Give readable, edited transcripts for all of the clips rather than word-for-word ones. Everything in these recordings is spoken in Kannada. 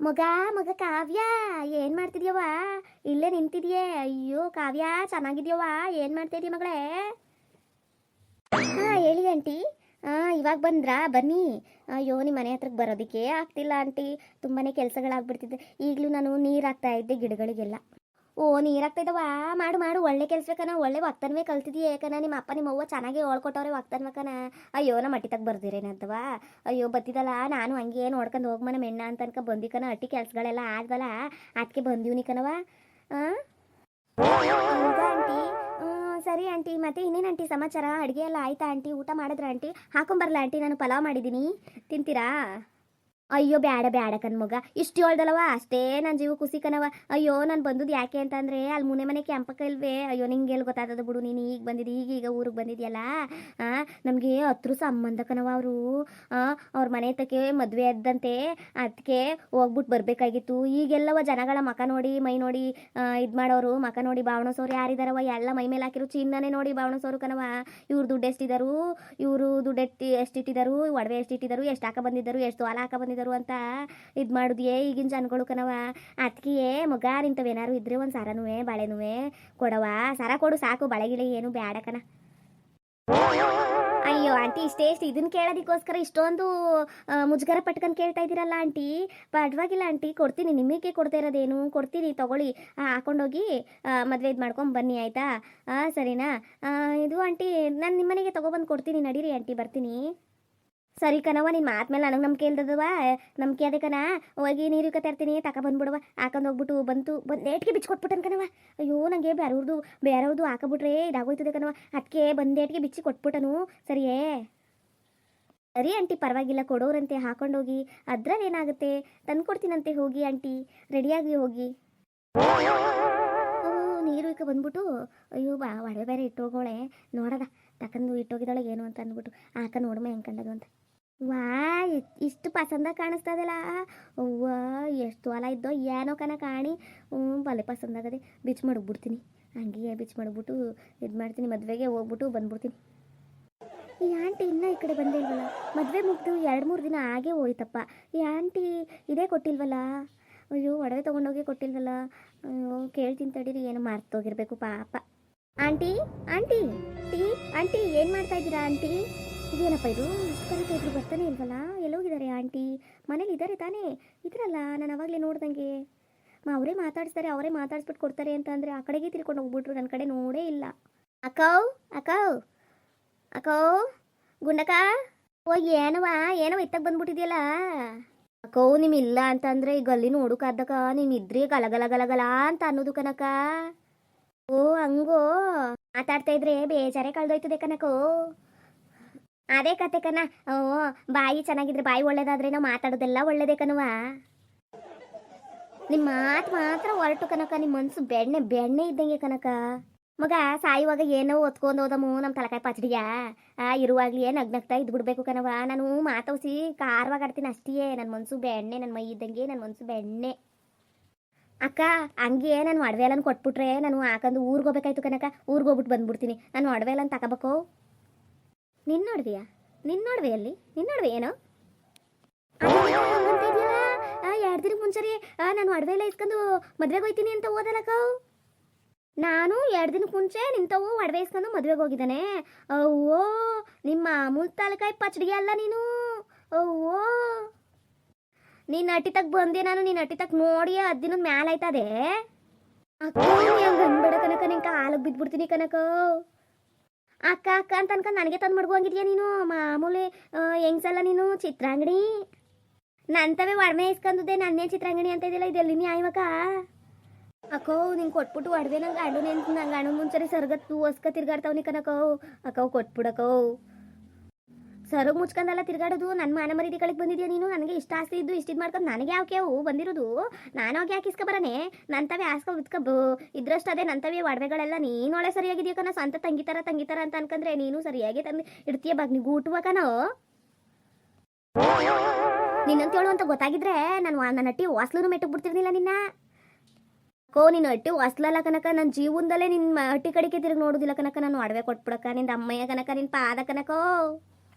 ಮಗ ಮಗ ಕಾವ್ಯ, ಏನ್ ಮಾಡ್ತಿದ್ಯವ್ವ? ಇಲ್ಲೇ ನಿಂತಿದ್ಯೆ. ಅಯ್ಯೋ ಕಾವ್ಯ, ಚೆನ್ನಾಗಿದ್ಯವ್ವ? ಏನ್ ಮಾಡ್ತಾ ಇದೀಯ ಮಗಳೇ? ಹಾ ಹೇಳಿ ಆಂಟಿ. ಇವಾಗ ಬಂದ್ರಾ? ಬನ್ನಿ. ಅಯ್ಯೋ ನಿಮ್ಮ ಮನೆ ಹತ್ರಕ್ಕೆ ಬರೋದಕ್ಕೆ ಆಗ್ತಿಲ್ಲ ಆಂಟಿ, ತುಂಬಾನೇ ಕೆಲಸಗಳಾಗ್ಬಿಡ್ತಿದ್ದೆ. ಈಗಲೂ ನಾನು ನೀರು ಹಾಕ್ತಾ ಇದ್ದೆ ಗಿಡಗಳಿಗೆಲ್ಲ. ಓ ನೀರು ಹಾಕ್ತಾ ಇದ್ದವ? ಮಾಡು ಮಾಡು, ಒಳ್ಳೆ ಕೆಲಸ ಕಣ, ಒಳ್ಳೆ ಒಕ್ತನ್ವೇ ಕಲ್ತಿದೀಯ ಕಣ. ನಿಮ್ಮ ಅಪ್ಪ ನಿಮ್ಮ ಅವ್ವ ಚೆನ್ನಾಗಿ ಹೇಳ್ಕೊಟ್ಟವ್ರೆ ಒಕ್ತನ್ವ ಕಣ. ಅಯ್ಯೋ ನಮ್ಮ ಅಟ್ಟಿ ತಗ ಬರ್ದಿರೇನಂತವ? ಅಯ್ಯೋ ಬತ್ತಿದಲ್ಲ, ನಾನು ಹಂಗೆ ನೋಡ್ಕೊಂಡು ಹೋಗ್ಮನ ಮೆಣ್ಣ ಅಂತ ಅನ್ಕ ಬಂದಿ ಕಣ. ಅಟ್ಟಿ ಕೆಲಸಗಳೆಲ್ಲ ಆದ್ವಲ್ಲ, ಅದಕ್ಕೆ ಬಂದೀವ್ನಿ ಕಣವ. ಹಾಂ ಹೌದಾ ಆಂಟಿ? ಸರಿ ಆಂಟಿ. ಮತ್ತೆ ಇನ್ನೇನು ಆಂಟಿ ಸಮಾಚಾರ? ಅಡುಗೆ ಎಲ್ಲ ಆಯ್ತಾ ಆಂಟಿ? ಊಟ ಮಾಡಿದ್ರ ಆಂಟಿ? ಹಾಕೊಂಬರಲ್ಲ ಆಂಟಿ, ನಾನು ಪಲಾವ್ ಮಾಡಿದ್ದೀನಿ, ತಿಂತೀರಾ? ಅಯ್ಯೋ ಬ್ಯಾಡ ಬ್ಯಾಡ ಕಣ್ಮಗ, ಇಷ್ಟು ಹೇಳ್ದಲ್ಲವ ಅಷ್ಟೇ ನನ್ನ ಜೀವ ಖುಷಿ ಕಣವ. ಅಯ್ಯೋ ನಾನು ಬಂದದ್ದು ಯಾಕೆ ಅಂತಂದರೆ, ಅಲ್ಲಿ ಮುನೆ ಮನೆ ಕ್ಯಾಂಪಕ್ಕ ಇಲ್ವೇ? ಅಯ್ಯೋ ನಿಂಗೆ ಎಲ್ಲಿ ಗೊತ್ತಾಗ್ತದ ಬಿಡು, ನೀನು ಈಗ ಬಂದಿದ್ದು, ಈಗೀಗ ಊರಿಗೆ ಬಂದಿದ್ಯಲ್ಲ. ನಮಗೆ ಹತ್ರ ಸಂಬಂಧ ಕಣವ ಅವರು. ಅವ್ರ ಮನೆ ತಕ್ಕೆ ಮದುವೆ ಆದಂತೆ, ಅದಕ್ಕೆ ಹೋಗ್ಬಿಟ್ಟು ಬರಬೇಕಾಗಿತ್ತು. ಈಗೆಲ್ಲವ ಜನಗಳ ಮಕ ನೋಡಿ ಮೈ ನೋಡಿ ಇದು ಮಾಡೋರು, ಮಕ ನೋಡಿ ಬಾವಣಸೋರು ಯಾರಿದಾರವ? ಎಲ್ಲ ಮೈ ಮೇಲೆ ಹಾಕಿರೋ ಚಿನ್ನನೇ ನೋಡಿ ಬಾವಣಸೋರು ಕಣವ. ಇವ್ರು ದುಡ್ಡು ಎಷ್ಟಿದ್ದಾರು, ಇವರು ದುಡ್ಡು ಎಷ್ಟಿಟ್ಟಿದ್ದಾರು, ಒಡವೆ ಎಷ್ಟಿಟ್ಟಿದ್ದಾರು, ಎಷ್ಟು ಹಾಕ ಬಂದಿದ್ದರು, ಎಷ್ಟು ಹೊಲ ಹಾಕ ಬಂದಿದ್ದರು ಅಂತ ಇದು ಮಾಡುದಿಯೇ ಈಗಿನ ಜನಗಳು ಕಣವ. ಅದಕ್ಕೆ ಮಗ ನಿಂತವೇನಾರು ಇದ್ರೆ ಒಂದು ಸರನುವೆ ಬಳೆನುವೆ ಕೊಡವ. ಸರ ಕೊಡು ಸಾಕು, ಬಳೆಗಿಳೆ ಏನು ಬ್ಯಾಡ ಕಣ. ಅಯ್ಯೋ ಆಂಟಿ, ಇಷ್ಟೇ ಇದನ್ನ ಕೇಳೋದಕ್ಕೋಸ್ಕರ ಇಷ್ಟೊಂದು ಮುಜುಗರ ಪಟ್ಕೊಂಡು ಕೇಳ್ತಾ ಇದ್ದೀರಲ್ಲ ಆಂಟಿ. ಪರವಾಗಿಲ್ಲ ಆಂಟಿ, ಕೊಡ್ತೀನಿ, ನಿಮಗೆ ಕೊಡ್ತಾ ಇರೋದೇನು, ಕೊಡ್ತೀನಿ ತಗೊಳ್ಳಿ. ಹಾಕೊಂಡೋಗಿ ಮದುವೆ ಇದು ಮಾಡ್ಕೊಂಡು ಬನ್ನಿ ಆಯಿತಾ? ಸರಿನಾ? ಇದು ಆಂಟಿ, ನಾನು ನಿಮ್ಮನೆಗೆ ತೊಗೊಬಂದು ಕೊಡ್ತೀನಿ, ನಡೀರಿ ಆಂಟಿ, ಬರ್ತೀನಿ. ಸರಿ ಕಣವ, ನಿನ್ನ ಮಾತು ಮೇಲೆ ನನಗೆ ನಂಬಿಕೆ ಇಲ್ದದವ. ನಂಬಿಕೆ ಅದೇ ಕಣ. ಹೋಗಿ ನೀರು ತರ್ತೀನಿ, ಬಂದ್ಬಿಡವ. ಹಾಕೊಂಡು ಹೋಗ್ಬಿಟ್ಟು ಬಂದು ನೇಟ್ಗೆ ಬಿಚ್ಕೊಟ್ಬಿಟ್ಟನ್ ಕಣವ. ಅಯ್ಯೋ ನನಗೆ ಬೇರೆಯವ್ರದ್ದು ಹಾಕಬಿಟ್ರೆ ಇದಾಗೋಯ್ತದೆ ಕಣವ. ಅದಕ್ಕೆ ಬಂದೇಟ್ಗೆ ಬಿಚ್ಚಿ ಕೊಟ್ಬಿಟ್ಟನು. ಸರಿಯೇ? ಸರಿ ಆಂಟಿ, ಪರವಾಗಿಲ್ಲ, ಕೊಡೋರಂತೆ, ಹಾಕೊಂಡೋಗಿ. ಅದ್ರಲ್ಲಿ ಏನಾಗುತ್ತೆ, ತಂದು ಕೊಡ್ತೀನಂತೆ. ಹೋಗಿ ಆಂಟಿ, ರೆಡಿಯಾಗಿ ಹೋಗಿ. ನೀರು ಇಕ್ಕ ಬಂದ್ಬಿಟ್ಟು, ಅಯ್ಯೋ ಒಡವೆ ಬೇರೆ ಇಟ್ಟೋಗೋಳೆ, ನೋಡದ ತಕ್ಕಂದು ಇಟ್ಟೋಗಿದ್ದಾಳೆ ಏನು ಅಂತ ಅಂದ್ಬಿಟ್ಟು ಹಾಕ ನೋಡಮ್ಮ ಹೆಂಗೆ ಕಂಡದು ಅಂತ. ವಾ ಇಷ್ಟು ಪಸಂದ ಕಾಣಿಸ್ತದಲ್ಲ. ಅವ್ವ ಎಷ್ಟು ಹೊಲ ಇದ್ದೋ ಏನೋ ಕನ ಕಾಣಿ. ಬಲೆ ಪಸಂದಾಗದೆ, ಬಿಚ್ ಮಡಗ್ಬಿಡ್ತೀನಿ. ಹಂಗೆ ಬಿಚ್ ಮಡಗ್ಬಿಟ್ಟು ಇದು ಮಾಡ್ತೀನಿ, ಮದುವೆಗೆ ಹೋಗ್ಬಿಟ್ಟು ಬಂದ್ಬಿಡ್ತೀನಿ. ಈ ಆಂಟಿ ಇನ್ನೂ ಈ ಕಡೆ ಬಂದೇ ಇಲ್ವಲ್ಲ? ಮದುವೆ ಮುಗ್ದು 2-3 ದಿನ ಆಗೇ ಹೋಯ್ತಪ್ಪ. ಈ ಆಂಟಿ ಇದೇ ಕೊಟ್ಟಿಲ್ವಲ್ಲ? ಅಯ್ಯೋ ಒಡವೆ ತೊಗೊಂಡೋಗಿ ಕೊಟ್ಟಿಲ್ವಲ್ಲ? ಅಯ್ಯೋ ಕೇಳ್ತೀನಿ ತಡೀರಿ, ಏನು ಮರ್ತೋಗಿರ್ಬೇಕು ಪಾಪ. ಆಂಟಿ ಆಂಟಿ ಟೀ ಆಂಟಿ, ಏನು ಮಾಡ್ತಾ ಇದ್ದೀರಾ ಆಂಟಿ? ಇದೇನಪ್ಪ ಇದು, ಇಷ್ಟು ಕರೀತಾ ಇದ್ರು ಬರ್ತಾನೆ ಇಲ್ವಲ್ಲ? ಎಲ್ಲೋಗಿದ್ದಾರೆ ಆಂಟಿ? ಮನೇಲಿ ಇದ್ದಾರೆ ತಾನೇ? ಇದ್ರಲ್ಲ, ನಾನು ಅವಾಗಲೇ ನೋಡ್ದಂಗೆ. ಅವರೇ ಮಾತಾಡಿಸ್ತಾರೆ, ಅವರೇ ಮಾತಾಡಿಸ್ಬಿಟ್ಟು ಕೊಡ್ತಾರೆ ಅಂತ ಅಂದರೆ ಆ ಕಡೆಗೆ ತಿರ್ಕೊಂಡು ಹೋಗ್ಬಿಟ್ರು, ನನ್ನ ಕಡೆ ನೋಡೇ ಇಲ್ಲ. ಅಕ್ಕವ್ ಅಕ್ಕವ್ ಅಕ್ಕವ್ ಗುಂಡಕ್ಕ, ಓ ಏನವ ಇತ್ತಾಗ ಬಂದ್ಬಿಟ್ಟಿದ್ಯಲ್ಲ? ಅಕ್ಕೋ ನಿಮ್ ಇಲ್ಲ ಅಂತಂದ್ರೆ ಈಗ ಅಲ್ಲಿ ನೋಡುಕಾದ್ದಕ್ಕ, ನಿಮ್ ಇದ್ರಿ ಗಲಗಲ ಅಂತ ಅನ್ನೋದು ಕನಕ. ಓ ಹಂಗೋ, ಮಾತಾಡ್ತಾ ಇದ್ರೆ ಬೇಜಾರೇ ಕಳ್ದೋಯ್ತದೆ ಕನಕೋ. ಅದೇ ಕತೆ ಕನ. ಓ ಬಾಯಿ ಚೆನ್ನಾಗಿದ್ರೆ, ಬಾಯಿ ಒಳ್ಳೇದಾದ್ರೆ ನಾವು ಮಾತಾಡೋದೆಲ್ಲ ಒಳ್ಳೇದೇ ಕಣವ. ನಿಮ್ಮ ಮಾತು ಮಾತ್ರ ಹೊರಟು ಕನಕ, ನಿಮ್ಮ ಮನ್ಸು ಬೆಣ್ಣೆ ಇದ್ದಂಗೆ ಕನಕ. ಮಗ ಸಾಯುವಾಗ ಏನೋ ಒತ್ಕೊಂಡು ಹೋದಮು ನಮ್ಮ ತಲಕಾಯಿ ಪಚಡಿಯ. ಇರುವಾಗ್ಲೇ ನಗ್ನಗ್ತಾ ಇದ್ಬಿಡ್ಬೇಕು ಕಣವ. ನಾನು ಮಾತವಸಿ ಖಾರವಾಗಿ ಆಡ್ತೀನಿ ಅಷ್ಟೇ. ನನ್ನ ಮನ್ಸು ಬೆಣ್ಣೆ, ನನ್ನ ಮೈ ಇದ್ದಂಗೆ ನನ್ನ ಮನ್ಸು ಬೆಣ್ಣೆ. ಅಕ್ಕ ಹಂಗೆ ನಾನು ಒಡವೆ ಎಲ್ಲ ಕೊಟ್ಬಿಟ್ರೆ ನಾನು ಹಾಕೊಂಡು ಊರಿಗೆ ಹೋಗ್ಬೇಕಾಯ್ತು ಕನಕ. ಊರಿಗೆ ಹೋಗ್ಬಿಟ್ಟು ಬಂದ್ಬಿಡ್ತೀನಿ. ನಾನು ಒಡವೆ ಎಲ್ಲ ತಗೋಬೇಕು. ನಿನ್ನೊಡವೆಯಾ? ನಿನ್ನೊಡವೆಯಲ್ಲಿ ನಿನ್ನೊಡವೆ ಏನೋ 2 ದಿನಕ್ಕೆ ಮುಂಚೆ ನಾನು ಒಡವೆ ಎಲ್ಲ ಇಸ್ಕೊಂಡು ಮದ್ವೆಗೆ ಹೋಗ್ತೀನಿ ಅಂತ ಹೋದಲ್ಲಕ್ಕ. ನಾನು 2 ದಿನಕ್ಕೆ ಮುಂಚೆ ನಿಂತವು ಒಡವೆ ಇಸ್ಕೊಂಡು ಮದುವೆಗೆ ಹೋಗಿದ್ದಾನೆ. ಅವ್ವೋ ನಿಮ್ಮ ಅಮೂಲ್ ತಲಕಾಯಿ ಪಚಡಿಗೆ ಅಲ್ಲ ನೀನು. ಅವ್ವೋ ನೀನು ಅಟ್ಟಿ ತಗ ಬಂದೆ, ನಾನು ನೀನು ಅಟ್ಟಿ ತಗ ನೋಡಿ 10 ದಿನದ ಮ್ಯಾಲ ಆಯ್ತದೆ. ಅಕ್ಕ ಅಂದ್ಬೇಡ ಕನಕ, ನಿಂಗೆ ಕಾಲಿಗೆ ಬಿದ್ದುಬಿಡ್ತೀನಿ ಕನಕ. ಅಕ್ಕ ಅಕ್ಕ ಅಂತ ಅನ್ಕೊಂಡು ನನಗೆ ತಂದು ಮಡ್ಗೋಂಗಿದ್ಯಾ ನೀನು? ಮಾಮೂಲಿ ಹೆಂಗ್ಸಲ್ಲ ನೀನು, ಚಿತ್ರಾಂಗಣಿ. ನಂತವೇ ಒಡವೆ ಇಸ್ಕೊಂಡ್ದೆ, ನನ್ನೇ ಚಿತ್ರಾಂಗಣಿ ಅಂತ ಇದೆಯಲ್ಲ, ಇದೆಲ್ಲಿ ನ್ಯಾಯವಕ್ಕ? ಅಕ್ಕೋ ನಿಂಗೆ ಕೊಟ್ಬಿಟ್ಟು ಒಡವೆ ನಂಗೆ ಗಂಡು ನೆನ್ಸು, ನಂಗೆ ಗಂಡು ಮುಂಚರಿ ಸರ್ಗತ್ತು ಹೊಸ್ಕ ತಿರ್ಗಾಡ್ತಾವ್ನಿ ಕನಕೋ. ಅಕ್ಕವು ಕೊಟ್ಬಿಡಕ್ಕೋ. ಸರಗ್ ಮುಚ್ಕೊಂಡೆಲ್ಲ ತಿರ್ಗಾಡೋದು ನನ್ನ ಮಾನ ಮರ್ಯಾದೆ ಕಳಿಗೆ ಬಂದಿದ್ಯಾ ನೀನು? ನನಗೆ ಇಷ್ಟ ಆಸ್ತಿ ಇದ್ದು ಇಷ್ಟಿದ್ದು ಮಾಡ್ಕೊಂಡು ನನಗೆ ಯಾಕೆವು ಬಂದಿರೋದು? ನಾನು ಹೋಗಿ ಯಾಕೆ ಇಸ್ಕೊಬರನೆ? ನಂತವೇ ಆಸ್ಕೊ ಇದ್ಕೊ ಇದ್ರಷ್ಟು ಅದೇ ನಂತವೇ ಒಡವೆಗಳೆಲ್ಲ. ನೀನು ಒಳ್ಳೆ ಸರಿಯಾಗಿದೆಯಾ ಕಣ, ಸ್ವಂತ ತಂಗಿತಾರ ಅಂತ ಅನ್ಕಂದ್ರೆ ನೀನು ಸರಿಯಾಗಿ ತಂದು ಇಡ್ತೀಯ ಬಾಗ್. ನೀವು ಗೂಟುವ ಕಣೋ. ನಿನ್ನಂತ ಹೇಳು ಅಂತ ಗೊತ್ತಾಗಿದ್ರೆ ನನ್ನ ಅಟ್ಟಿ ಹೊಸ್ಲೂ ಮೆಟ್ಟಕ್ಕೆ ಬಿಡ್ತಿರ್ಲಿಲ್ಲ ನಿನ್ನ. ಕೋ ನೀನು ಅಟ್ಟಿ ಹೊಸ್ಲಲ್ಲ ಕನಕ, ನನ್ನ ಜೀವನದಲ್ಲೇ ನಿನ್ನ ಅಟ್ಟಿ ಕಡೆಗೆ ತಿರುಗಿ ನೋಡೋದಿಲ್ಲ ಕನಕ. ನಾನು ಒಡವೆ ಕೊಟ್ಬಿಡಕ್ಕ, ನಿನ್ನ ಅಮ್ಮಯ್ಯ ಕನಕ, ನಿನ್ನ ಪಾದ ಕನಕೋ.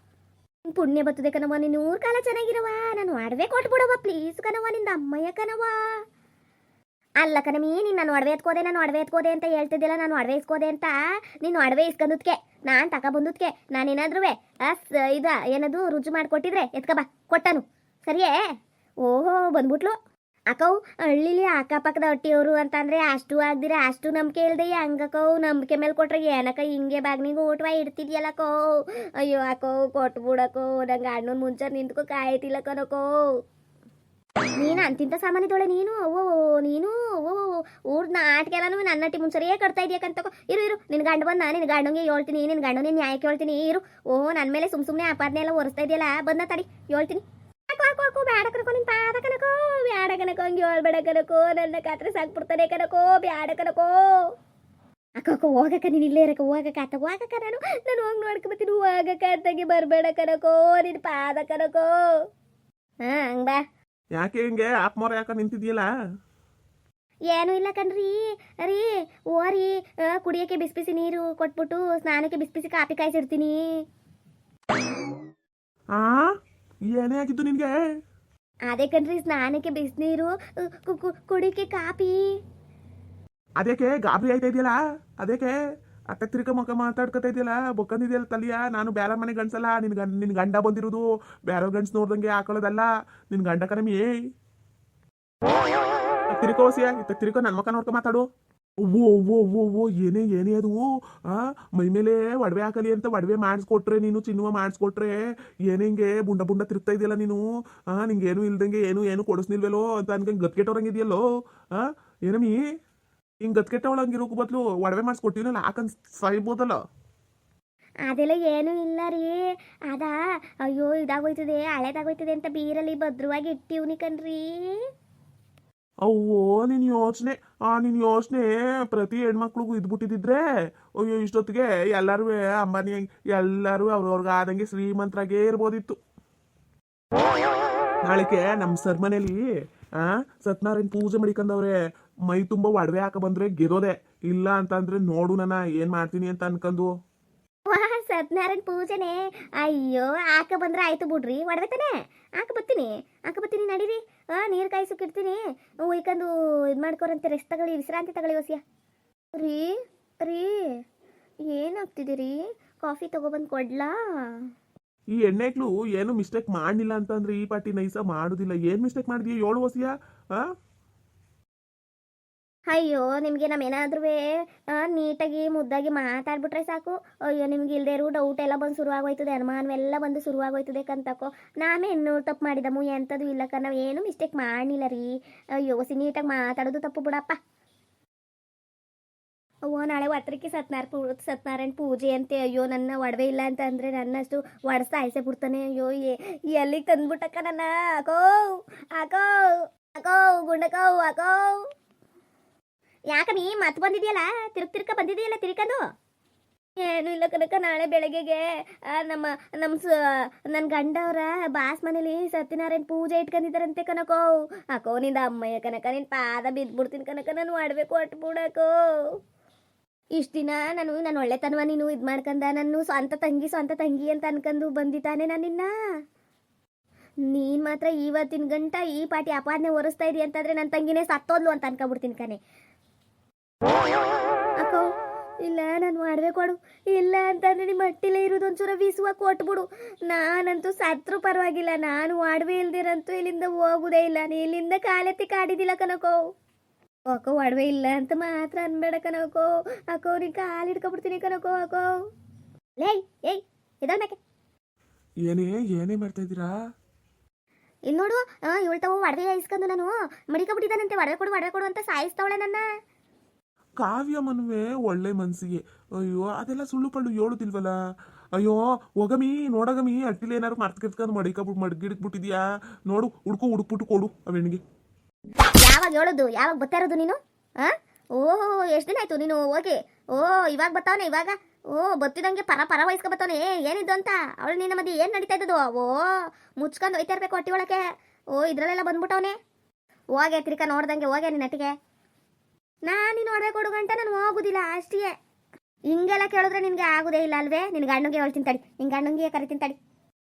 ಪುಣ್ಯ ಬರ್ತದೆ ಕಣವ, ನೀನು 100 ಕಾಲ ಚೆನ್ನಾಗಿರವ. ನಾನು ಒಡವೆ ಕೊಟ್ಬಿಡವ ಪ್ಲೀಸ್ ಕಣವ, ನಿಂದ ಅಮ್ಮಯ್ಯ ಕಣವ. ಅಲ್ಲ ಕಣಮಿ, ನೀನು ನಾನು ಒಡವೆ ಎತ್ಕೋದೆ ನಾನು ಒಡವೆ ಎತ್ಕೋದೆ ಅಂತ ಹೇಳ್ತಿದ್ದಿಲ್ಲ. ನಾನು ಒಡವೆ ಇಸ್ಕೋದೆ ಅಂತ ನೀನು ಒಡವೆ ಇಸ್ಕೊಂಡುದ್ಕೆ ನಾನು ತಗೊಬಂದುದ್ಕೆ ನಾನೇನಾದ್ರೂ ಏನದು ರುಜು ಮಾಡಿಕೊಟ್ಟಿದ್ರೆ ಎತ್ಕಬಾ ಕೊಟ್ಟನು ಸರಿಯೇ. ಓಹೋ ಬಂದ್ಬಿಟ್ಲು ಅಕ್ಕವು. ಹಳ್ಳಿಲಿ ಅಕ್ಕಪಕ್ಕದ ಹಟ್ಟಿಯವರು ಅಂತಂದ್ರೆ ಅಷ್ಟು ಆಗ್ದಿರ ಅಷ್ಟು ನಂಬಿಕೆ ಇಲ್ದೆ ಹಂಗಕ್ಕವು. ನಂಬಿಕೆ ಮೇಲೆ ಕೊಟ್ರೆ ಏನಕ್ಕ ಹಿಂಗೆ ಬಾಗ್ನಿಗೆ ಊಟವ ಇಡ್ತಿದ್ಯಲ್ಲಕ್ಕೋ. ಅಯ್ಯೋ ಅಕ್ಕೋ ಕೊಟ್ಬಿಡಕ್ಕೋ, ನಂಗೆ ಅಣ್ಣನ ಮುಂಚೆ ನಿಂತ್ಕೋ ಕಾಯ್ತಿಲ್ಲ ಕಣಕ್ಕೋ. ನೀನು ಅಂತಿಂತ ಸಾಮಾನ್ಯದೊಳೆ ನೀನು. ಓ ನೀನು ಓ ಊರ್ದ ನಾಟಕೆಲ್ಲನೂ ನನ್ನಟ್ಟಿ ಮುಂಚರಿಯೇ ಕಟ್ತಾ ಇದೆಯಕ್ಕಂತಕೋ. ಇರು ನಿನ್ನ ಗಂಡು ಬಂದ ನಿನ್ನ ಗಂಡಂಗೆ ಹೇಳ್ತೀನಿ, ನಿನ್ನ ಗಂಡನೇ ನ್ಯಾಯಕ್ಕೆ ಹೇಳ್ತೀನಿ. ಇರು. ಓ ನನ್ನ ಮೇಲೆ ಸುಮ್ಮನೆ ಅಪಾದನೆ ಎಲ್ಲ ಒರೆಸ್ತಾ ಇದೆಯಲ್ಲ, ಬಂದ ತಡಿ ಹೇಳ್ತೀನಿ. ಹಾಕು ಬೇಡ ಕನಕೋ, ನಿನ್ನ ಪಾದ ಕನಕೋ. ಬ್ಯಾಡ ಕನಕೋ, ಹಂಗೆ ಹೇಳ್ಬೇಡ ಕನಕೋ, ನನ್ನ ಕಾತ್ರೆ ಸಾಕ್ಬಿಡ್ತಾನೆ ಕನಕೋ. ಬ್ಯಾಡ ಕನಕೋ. ಅಕ್ಕ ಹೋಗಕ್ಕ, ನೀನು ಇಲ್ಲೇ ಇರಕ್ಕ. ಹೋಗಕ್ಕ ಆತ ಹೋಗಕ್ಕ, ನಾನು ಹೋಗಿ ನೋಡ್ಕೊಬತ್ತೀನಿ. ಹೋಗಕ್ಕ ಆತಾಗೆ ಬರಬೇಡ ಕನಕೋ, ನಿನ್ನ ಪಾದ ಕನಕೋ. ಹಂಗೆ ಬಾ. ಯಾಕೆ ಹಿಂಗೆ ಆಪ್ಮೋರ ಯಾಕೆ ನಿಂತಿದ್ಯಲ್ಲ? ಏನೂ ಇಲ್ಲ ಕಣ್ರಿ. ರೀ ಓರಿ ಕುಡಿಯೋಕ್ಕೆ ಬಿಸಿ ಬಿಸಿ ನೀರು ಕೊಟ್ಬಿಟ್ಟು ಸ್ನಾನಕ್ಕೆ ಬಿಸಿ ಬಿಸಿ ಕಾಪಿ ಕಾಯಿಸಿಡ್ತೀನಿ. ಆ ಏನೇ ಆಗಿದ್ದು ನಿನ್ಗೆ? ಅದೇ ಕಣ್ರಿ, ಸ್ನಾನಕ್ಕೆ ಬಿಸಿನೀರು, ಕುಡಿಕೆ ಕಾಪಿ. ಅದಕ್ಕೆ ಗಾಬರಿ ಆಯ್ತಾ ಇದೆಯಲ್ಲ? ಅದಕ್ಕೆ ಅಕ್ಕ ತಿರ್ಕ ಮಕ್ಕ ಮಾತಾಡ್ಕೊತಾ ಇದೆಯಲ್ಲ, ಬೊಕ್ಕಂದಿದೆಯಲ್ಲ ತಲಿಯ. ನಾನು ಬೇರೆ ಮನೆ ಗಂಡ್ಸಲ್ಲ, ನಿನ್ ಗಂಡ ಬಂದಿರೋದು. ಬೇರೆ ಗಂಡ್ಸ್ ನೋಡ್ದಂಗೆ ಹಾಕೊಳ್ಳೋದಲ್ಲ, ನಿನ್ ಗಂಡ ಕಣಮಿ. ತಿರ್ಕೋಸಿಯ ತಿರ್ಕೋ ನನ್ನ ಮಕ್ಕ ನೋಡ್ಕೊ ಮಾತಾಡು. ಓ ಓ ಓ ಓ ಏನೇ ಅದು ಮೈ ಮೇಲೆ ಒಡವೆ ಹಾಕಲಿ ಅಂತ ಒಡವೆ ಮಾಡಿಸ್ಕೊಟ್ರೆ, ನೀನು ಚಿನ್ನುವ ಮಾಡಿಸ್ಕೊಟ್ರೆ ಏನೇ ಹಿಂಗೆ ಬುಂಡ ತಿರುಗ್ತಾ ಇದೆಯಲ್ಲ ನೀನು. ನಿಂಗೆ ಏನು ಇಲ್ದಂಗೆ ಏನು ಕೊಡಿಸ್ನಿಲ್ವೇಲೋ ಅಂತ ಅನ್ಕಂಗೆ ಗತ್ಕೆಟ್ಟವ್ರಂಗಿದೆಯಲ್ಲೋ. ಏನಮ್ಮಿ ಹಿಂಗೆ ಗತ್ಕೆಟ್ಟವಳಂಗಿರೋಕು ಬದಲು ಒಡವೆ ಮಾಡಿಸ್ಕೊಟ್ಟಿನಲ್ಲ, ಹಾಕಂದ್ ಸಾಯ್ಬೋದಲ್ಲ. ಅದೆಲ್ಲ ಏನೂ ಇಲ್ಲ ರೀ. ಅಯ್ಯೋ ಇದಾಗೋಯ್ತದೆ, ಹಳೇದಾಗೋಯ್ತದೆ ಅಂತ ಬೀರಲ್ಲಿ ಭದ್ರವಾಗಿ ಇಟ್ಟಿವ್ನಿ ಕಣ್ರಿ. ಅವ್ವೋ ನಿನ್ ಯೋಚನೆ ಪ್ರತಿ ಹೆಣ್ಮಕ್ಳಿಗೂ ಇದ್ಬಿಟ್ಟಿದ್ರೆ ಅಯ್ಯೋ ಇಷ್ಟೊತ್ತಿಗೆ ಎಲ್ಲರೂ ಅಂಬಾನಿ ಎಲ್ಲರೂ ಅವ್ರವ್ರಿಗೆ ಆದಂಗೆ ಶ್ರೀಮಂತರಾಗೇ ಇರ್ಬೋದಿತ್ತು. ನಾಳೆಗೆ ನಮ್ಮ ಸರ್ ಮನೇಲಿ ಸತ್ಯನಾರಾಯಣ ಪೂಜೆ ಮಾಡಿಕೊಂಡವ್ರೆ. ಮೈ ತುಂಬ ಒಡವೆ ಹಾಕ ಬಂದ್ರೆ ಗೆರೋದೆ, ಇಲ್ಲ ಅಂತಂದ್ರೆ ನೋಡು ನನ್ನ ಏನ್ ಮಾಡ್ತೀನಿ ಅಂತ ಅನ್ಕೊಂಡು. ಸತ್ಯನಾರಾಯಣ ಪೂಜೆನೆ. ಅಯ್ಯೋ ಆಕ ಬಂದ್ರೆ ಆಯ್ತು ಬಿಡ್ರಿ, ಒಡವೆ ತಾನೆ ಆಕ ಬತ್ತೀನಿ ನಡೀರಿ. ನೀರು ಕಾಯಿಸೋಕಿಡ್ತೀನಿ, ಉಯ್ಕೊಂಡು ಇದು ಮಾಡ್ಕೊರಂತೆ. ರೆಸ್ಟ್ ತಗೊಳ್ಳಿ, ವಿಶ್ರಾಂತಿ ತಗೊಳ್ಳಿ ಹೊಸಿಯ. ರೀ ಏನಾಗ್ತಿದ್ದೀರಿ? ಕಾಫಿ ತಗೊಬಂದು ಕೊಡ್ಲಾ? ಈ ಎಣ್ಣೆಗ್ಲು ಏನು ಮಿಸ್ಟೇಕ್ ಮಾಡಲಿಲ್ಲ ಅಂತಂದ್ರೆ ಈ ಪಾರ್ಟಿ ನೈಸ ಮಾಡುದಿಲ್ಲ. ಏನ್ ಮಿಸ್ಟೇಕ್ ಮಾಡಿದ್ಯಾ ಏಳು ಹೊಸಿಯ? ಅಯ್ಯೋ ನಿಮಗೆ ನಮ್ಮೇನಾದ್ರೂ ನೀಟಾಗಿ ಮುದ್ದಾಗಿ ಮಾತಾಡ್ಬಿಟ್ರೆ ಸಾಕು. ಅಯ್ಯೋ ನಿಮ್ಗೆ ಇಲ್ದೇ ಇರೋ ಡೌಟ್ ಎಲ್ಲ ಬಂದು ಶುರುವಾಗೋಯ್ತದೆ, ಅನುಮಾನವೆಲ್ಲ ಬಂದು ಶುರುವಾಗೋಯ್ತದೆ ಕಂತಕೋ. ನಾವೇ ಇನ್ನೂ ತಪ್ಪು ಮಾಡಿದಮ್ಮು ಎಂಥದ್ದು ಇಲ್ಲಕ್ಕ, ನಾವು ಏನು ಮಿಸ್ಟೇಕ್ ಮಾಡಲಿಲ್ಲ ರೀ. ಅಯ್ಯೋ ನೀಟಾಗಿ ಮಾತಾಡೋದು ತಪ್ಪು ಬಿಡಪ್ಪ. ಅವ್ವ ನಾಳೆ ಹತ್ರಕ್ಕೆ ಸತ್ಯನಾರಾಯಣ ಪೂಜೆ ಅಂತೆ. ಅಯ್ಯೋ ನನ್ನ ಒಡವೆ ಇಲ್ಲ ಅಂತ ಅಂದರೆ ನನ್ನಷ್ಟು ಒಡಿಸ್ತಾ ಆಯ್ಸೆ ಬಿಡ್ತಾನೆ. ಅಯ್ಯೋ ಎಲ್ಲಿಗೆ ತಂದ್ಬಿಟ್ಟಕ್ಕ ನನ್ನ. ಹಾಕೋ ಗುಂಡಕೋ ಹಾಕೋ. ಯಾಕಮ್ಮಿ ಮತ್ತೆ ಬಂದಿದೆಯಲ್ಲ, ತಿರ್ಕ ಬಂದಿದೆಯಲ್ಲ ತಿರ್ಕೊಂಡು? ಏನು ಇಲ್ಲ ಕನಕ, ನಾಳೆ ಬೆಳಗ್ಗೆಗೆ ನನ್ನ ಗಂಡವ್ರ ಬಾಸ್ ಮನೇಲಿ ಸತ್ಯನಾರಾಯಣ ಪೂಜೆ ಇಟ್ಕೊಂಡಿದ್ದಾರಂತೆ ಕನಕೋ. ಅಕ್ಕೋ ನಿಂದ ಅಮ್ಮಯ್ಯ ಕನಕ, ನಿನ್ನ ಪಾದ ಬಿದ್ದುಬಿಡ್ತೀನಿ ಕನಕ, ನಾನು ಒಡವೆ ಕೊಟ್ಬಿಡಕೋ. ಇಷ್ಟು ದಿನ ನಾನು ಒಳ್ಳೆತನವ ನೀನು ಇದು ಮಾಡ್ಕೊಂಡ, ನಾನು ಸ್ವಂತ ತಂಗಿ ಅಂತ ಅನ್ಕೊಂಡು ಬಂದಿದ್ದಾನೆ ನಾನಿನ್ನ. ನೀನು ಮಾತ್ರ ಇವತ್ತಿನ ಗಂಟ ಈ ಪಾಟಿ ಅಪಾದನೆ ಒರೆಸ್ತಾ ಇದೀಯ ಅಂತಂದ್ರೆ ನನ್ನ ತಂಗಿನೇ ಸತ್ತೋದ್ಲು ಅಂತ ಅನ್ಕೊಬಿಡ್ತೀನಿ ಕಣೆ. ಅಕ್ಕೋ ಇಲ್ಲ, ನಾನು ಒಡವೆ ಕೊಡು. ಇಲ್ಲ ಅಂತಂದ್ರೆ ನಿಮ್ಮ ಮಟ್ಟಿಲೇ ಇರೋದು ಒಂಚೂರ ವಿಸುವ ಕೊಟ್ಬಿಡು. ನಾನಂತೂ ಸತ್ರು ಪರವಾಗಿಲ್ಲ, ನಾನು ಒಡವೆ ಇಲ್ದಿರಂತೂ ಇಲ್ಲಿಂದ ಹೋಗುದೇ ಇಲ್ಲ. ನೀ ಇಲ್ಲಿಂದ ಕಾಲೆತ್ತಿ ಕಾಡಿದಿಲ್ಲ ಕನಕೋ. ಅಕ್ಕೋ ಒಡವೆ ಇಲ್ಲ ಅಂತ ಮಾತ್ರ ಅನ್ಬೇಡ ಕನಕೋ. ಅಕ್ಕೋ ನೀ ಕಾಲು ಹಿಡ್ಕೊಬಿಡ್ತೀನಿ ಕನಕೋ. ಅಕ್ಕೋ ಏಯ್ ಇದಕ್ಕೆ ಏನೇ ಮಾಡ್ತಾ ಇದ್ದೀರಾ? ಇಲ್ಲಿ ನೋಡು, ಇವಳ್ತಾವು ಒಡವೆ ಇಸ್ಕೊಂಡು ನಾನು ಮಡಿಕೊಬಿಟ್ಟಿದ್ದಾನಂತೆ. ಒಡವೆ ಕೊಡು ಅಂತ ಸಾಯಿಸ್ತಾವಳೆ ನನ್ನ. ಕಾವ್ಯ ಮನುವೆ ಒಳ್ಳೆ ಮನ್ಸಿಗೆ. ಅಯ್ಯೋ ಅದೆಲ್ಲ ಸುಳ್ಳು ಪಳ್ಳು ಹೇಳುದಿಲ್ವಲ್ಲ. ಅಯ್ಯೋ ಹೋಗಮಿ ನೋಡಗಮಿ, ಅಟ್ಟಿಲಿ ಏನಾರು ಮರ್ತ್ಕಿರ್ತ್ಕೊಂಡು ಮಡಗಿಡ್ಬಿಟ್ಟಿದ್ಯಾ ನೋಡು, ಹುಡುಕ್ಬಿಟ್ಟು ಕೊಡು ಅವೆಣ್ಣಿಗೆ. ಯಾವಾಗ ಹೇಳೋದು, ಯಾವಾಗ ಬರ್ತಾ ಇರೋದು ನೀನು? ಓಹೋ ಎಷ್ಟು ದಿನ ಆಯ್ತು ನೀನು ಹೋಗಿ? ಇವಾಗ ಬರ್ತಾವನೆ ಇವಾಗ. ಬತ್ತಿದಂಗೆ ಪರ ವಯಸ್ಕ ಬರ್ತಾವನೆ. ಏನಿದ್ದು ಅಂತ ಅವಳು ನಿನ್ನ ಮಧ್ಯೆ ಏನು ನಡೀತಾ ಇದ್ದದು? ಮುಚ್ಕೊಂಡು ಹೋಯ್ತಾ ಇರ್ಬೇಕು ಹೊಟ್ಟಿ ಒಳಕ್ಕೆ. ಇದ್ರಲ್ಲೆಲ್ಲ ಬಂದ್ಬಿಟ್ಟವನೆ. ಹೋಗೆ ತಿರ್ಕ ನೋಡ್ದಂಗೆ ಹೋಗೆ ನಿನ್ನ ನಟಿಗೆ. ನಾನು ನೋಡ್ಬೇಕು ಕೊಡು ಗಂಟ ನಾನು ಹೋಗುದಿಲ್ಲ ಅಷ್ಟೇ. ಹಿಂಗೆಲ್ಲ ಕೇಳಿದ್ರೆ ನಿನ್ಗೆ ಆಗುದೇ ಇಲ್ಲ ಅಲ್ವೇ? ನಿನ್ ಗಂಡಂಗೆ ಹೇಳ್ತೀನಿ ತಡಿ, ನಿನ್ ಗಂಡಂಗೆ ಕರಿತೀನಿ ತಡಿ.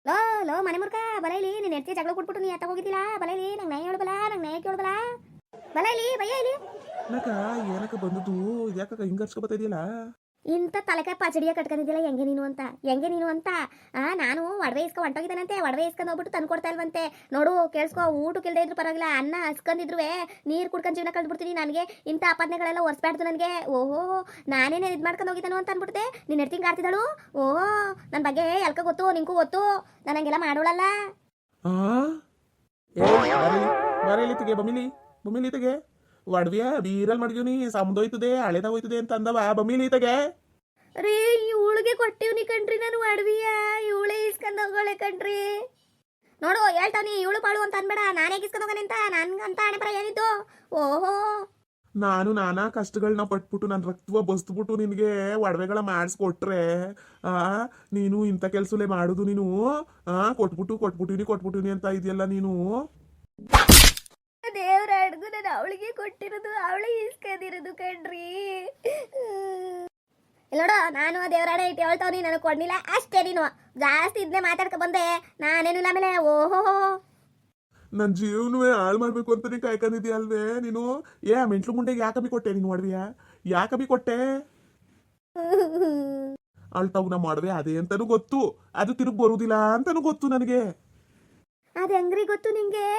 ಲೋ ಲೋ ಮನೆ ಮುರ್ಕ ಬಲೈಲಿ ನೀನ್ ಹೆಂಡತಿ ಜಗಳ ಕೊಟ್ಬಿಟ್ಟು ನೀ ಎತ್ತ ಹೋಗಿದ್ದಿಲ್ಲ ಬಲೈಲಿ ನಂಗೆ ನ್ಯಾಯ ಹೇಳ್ಬಲ ನಂಗೆ ನ್ಯಾಯ ಕೇಳ್ಬಲ ಬಲೈಲಿ ಭಯ ಇಲ್ಲಿ ಏನಕ್ಕ ಏನಕ್ಕ ಬಂದದ್ದು ಯಾಕ ಹಿಂಗ ಹರ್ಸ್ಕೊಬತ್ತಾ ಇದೆಯಲ್ಲ ಇಂಥ ತಲೆಕಾಯಿ ಪಚಡಿಯ ಕಟ್ಕೊಂಡಿದ್ದಿಲ್ಲ ಹೆಂಗೆ ನೀನು ಅಂತ ನಾನು ಒಡವೆ ಇಸ್ಕೊ ಹೊಂಟೋಗಿದ್ದಾನಂತೆ ಒಡವೆ ಇಸ್ಕೊಂಡು ಹೋಗ್ಬಿಟ್ಟು ತಂದು ಕೊಡ್ತಾ ಇಲ್ವಂತೆ ನೋಡು ಕೇಳಿಸ್ಕೊ ಊಟಕ್ಕಿಲ್ದೇ ಇದ್ರು ಪರವಾಗಿಲ್ಲ ಅನ್ನ ಹಸ್ಕೊಂಡಿದ್ರು ನೀರು ಕುಡ್ಕೊಂಡು ಜೀವನ ಕಳ್ದ್ಬಿಡ್ತೀನಿ ನನಗೆ ಇಂಥ ಅಪಾದನೆಗಳೆಲ್ಲ ಒರೆಸ್ಬಾರ್ದು ನನಗೆ ಓಹೋ ನಾನೇನೇ ಇದು ಮಾಡ್ಕೊಂಡು ಹೋಗಿದ್ದಾನು ಅಂತ ಅಂದ್ಬಿಡ್ತೆ ನೀನು ಹೆಡ್ತಿಂಗ್ ಆಡ್ತಿದ್ದಾಳು ಓಹೋ ನನ್ನ ಬಗ್ಗೆ ಎಲ್ಕ ಗೊತ್ತು ನಿಂಗೂ ಗೊತ್ತು ನಾನು ಹಂಗೆಲ್ಲ ಮಾಡೋಳಲ್ಲ ಬರೀಲಿ ತೆಗೆ ಬಮಿಲಿ ತೆಗೆ ಒಡವ್ಯ ಬೀರಲ್ ಮಾಡಿದ್ವಿ ಸಮದೋಯ್ತದೆ ಹಳೆದಾಗೋಯ್ತದೆ ಅಂತ ಅಂದವ ಬಮಿಲಿ ತೆಗೆ ರೀ ಇವಳಿಗೆ ಕೊಟ್ಟಿವ್ನಿ ಕಣ್ರಿ ನಾನು ಒಡವಿಯ ಇವಳೇ ಇಸ್ಕೊಂಡು ಹೋಗೋಳೆ ಕಣ್ರಿ ನೋಡು ಹೇಳ್ತಾವ್ನಿ ಇವಳು ಬಾಳು ಅಂತ ಅನ್ಬೇಡ ನಾನೇ ಇಸ್ಕೊಂಡು ಹೋಗೋಣ ಅಂತ ನನ್ಗಂತ ಹಣೆ ಬರ ಏನಿದ್ದು ಓಹೋ ನಾನು ನಾನಾ ಕಷ್ಟಗಳನ್ನ ಪಟ್ಬಿಟ್ಟು ನನ್ನ ರಕ್ತವ ಬಸ್ದ್ಬಿಟ್ಟು ನಿನಗೆ ಒಡವೆಗಳ ಮಾಡಿಸ್ಕೊಟ್ರೆ ನೀನು ಇಂಥ ಕೆಲಸಲೇ ಮಾಡುದು ನೀನು ಕೊಟ್ಬಿಟ್ಟಿನಿ ಅಂತ ಇದೆಯಲ್ಲ ನೀನು ದೇವ್ರ ಅಡ್ಗು ನಾನು ಅವಳಿಗೆ ಕೊಟ್ಟಿರೋದು ಅವಳೇ ಇಸ್ಕೊಂಡಿರೋದು ಕಣ್ರಿ ಇಲ್ಲೋಡು ನಾನು ದೇವ್ರ ಅಡ ಇಟ್ಟು ಹೇಳ್ತಾವ್ನಿ ನನಗೆ ಕೊಡ್ಲಿಲ್ಲ ಅಷ್ಟೇ ನೀನು ಜಾಸ್ತಿ ಇದನ್ನೇ ಮಾತಾಡ್ಕೊ ಬಂದೆ ನಾನೇನು ಇಲ್ಲ ಆಮೇಲೆ ಓಹೋ ನನ್ನ ಜೀವನವೇ ಹಾಳು ಮಾಡ್ಬೇಕು ಅಂತ ನೀನು ಕಾಯ್ಕೊಂಡಿದ್ಯಾ ಅಲ್ವೇ ನೀನು ಮೆಂಟ್ಲು ಮುಂಡೆಗೆ ಯಾಕಬಿ ಕೊಟ್ಟೆ ನೀನು ಒಡವೆಯ ಯಾಕಬಿ ಕೊಟ್ಟೆ ಅಳ್ತಾವ್ ನಮ್ಮ ಒಡವೆ ಅದೇ ಅಂತಾನು ಗೊತ್ತು ಅದು ತಿರುಗಿ ಬರುದಿಲ್ಲ ಅಂತಾನು ಗೊತ್ತು ನನಗೆ ಅದು ಹೆಂಗ್ರಿ ಗೊತ್ತು ನಿಂಗೆ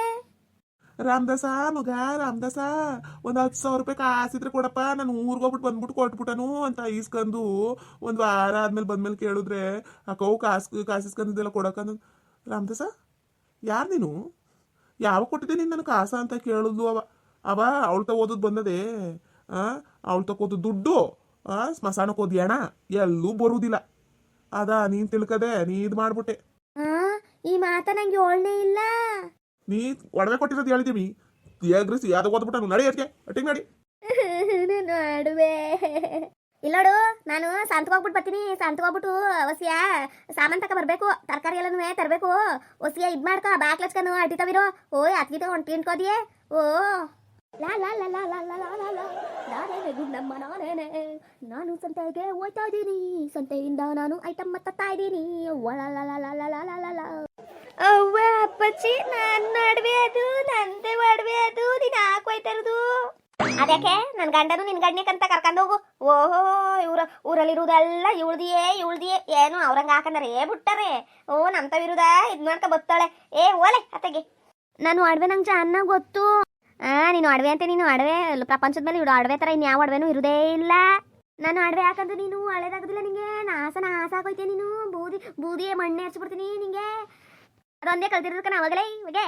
ರಾಮದಾಸ ಮಗ ರಾಮದಾಸ ಒಂದು 10,000 ರೂಪಾಯಿ ಕಾಸಿದ್ರೆ ಕೊಡಪ್ಪ ನಾನು ಊರ್ಗೋಗ್ಬಿಟ್ಟು ಬಂದ್ಬಿಟ್ಟು ಕೊಟ್ಬಿಟ್ಟನು ಅಂತ ಈಸ್ಕೊಂಡು ಒಂದು ವಾರ ಆದ್ಮೇಲೆ ಬಂದ್ಮೇಲೆ ಕೇಳಿದ್ರೆ ಅಕ್ಕವು ಕಾಸಿಸ್ಕೊಂಡಿದ್ದೆಲ್ಲ ಕೊಡಕ್ಕಂದ ರಾಮದಾಸ ಯಾರು ನೀನು ಯಾವಾಗ ಕೊಟ್ಟಿದ್ದೆ ನೀನು ನನಗೆ ಕಾಸ ಅಂತ ಕೇಳಿದ್ಲು ಅವ ಅವಳು ತಗೋದು ಬಂದದೆ ಅವಳು ತಗೋದು ದುಡ್ಡು ಸ್ಮಶಾನಕ್ಕೆ ಹೋದಿ ಅಣ್ಣ ಎಲ್ಲೂ ಬರುವುದಿಲ್ಲ ನೀನು ತಿಳ್ಕದೆ ನೀ ಇದು ಮಾಡ್ಬಿಟ್ಟೆ ಈ ಮಾತ ನಂಗೆ ಒಳ್ಳೆ ಇಲ್ಲ ನೀ ಒಡವೆ ಕೊಟ್ಟಿರೋದು ಹೇಳಿದೀವಿ ಯಾಗ್ರಿಸಿ ಯಾವ್ದು ಓದ್ಬಿಟ್ಟು ನಡಿ ಅದಕ್ಕೆ ಅಟ್ಟಿಂಗ್ ನಡಿ ನಾನು ಆಡುವೆ ಇಲ್ಲೋಡು ನಾನು ಸಂತಕ್ಕೆ ಹೋಗ್ಬಿಟ್ಟು ಬರ್ತೀನಿ ಸಂತಕ್ಕೆ ಹೋಗ್ಬಿಟ್ಟು ಹೊಸಿಯ ಸಾಮಾನು ತಕ ಬರಬೇಕು ತರಕಾರಿ ಎಲ್ಲನೂ ತರಬೇಕು ಹೊಸಿಯ ಇದು ಮಾಡ್ಕೊ ಬಾಕ್ಲಚ್ಕೊಂಡು ಅಟ್ಟಿತಾವಿರೋ ಓಯ್ ಅತ್ಗಿತ ಹೊಂಟಿ ತಿನ್ಕೋದಿಯೇ ಓ ಲಾ ಲಾ ಲಾ ಲಾ ಲಾ ಲಾ ಲಾ ಲಾ ಲಾ ನಾನೇನೆ ಗುಂಡಮ್ಮ ನಾನೇನೆ ನಾನು ಸಂತೆಗೆ ಹೋಯ್ತಾ ಇದ್ದೀನಿ ಸಂತೆಯಿಂದ ನಾನು ಐಟಮ್ ಮತ್ತಾ ಇದ್ದೀನಿ ಒಳ ಲಾ ಲಾ ಲಾ ಲಾ ಲಾ ಲಾ ಲಾ ಅವ್ವ ಅಪ್ಪಚ್ಚಿ ನನ್ನ ಒಡವೆ ಅದು ನಂದೇ ಒಡವೆ ಅದು ನೀನು ಹಾಕೋಯ್ತಾ ಇರೋದು ಅದಕ್ಕೆ ನನ್ನ ಗಂಡನು ನಿನ್ನ ಗಂಡನಿಕಂತ ಕರ್ಕೊಂಡು ಹೋಗು ಓಹೋ ಊರಲ್ಲಿರುವುದೆಲ್ಲ ಇವಳ್ದಿಯೇ ಏನು ಅವ್ರಂಗೆ ಹಾಕಂದಾರೆ ಬಿಟ್ಟಾರೆ ಓ ನಮ್ತವಿರುದ ಇದು ಮಾಡ್ಕೊ ಬತ್ತಾಳೆ ಓಲೆ ಅತ್ತಗೆ ನಾನು ಒಡವೆ ನಂಗೆ ಚೆನ್ನಾಗಿ ಗೊತ್ತು ನೀನು ಒಡವೆ ಅಂತ ನೀನು ಒಡವೆ ಪ್ರಪಂಚದ ಮೇಲೆ ಇಡು ಒಡವೆ ಥರ ಇನ್ಯಾವ ಒಡವೆನೂ ಇರುವುದೇ ಇಲ್ಲ ನಾನು ಒಡವೆ ಹಾಕಂದ್ರೆ ನೀನು ಹಳೇದಾಗೋದಿಲ್ಲ ನಿಂಗೆ ನಾಶ ಆಗೋಯ್ತೆ ನೀನು ಬೂದಿಯೇ ಮಣ್ಣೆ ಹಚ್ಚಿಬಿಡ್ತೀನಿ ನಿಂಗೆ ಅದೊಂದೇ ಕಲ್ತಿರೋದಕ್ಕೆ ನಾವಾಗಲೇ ಇವಾಗೆ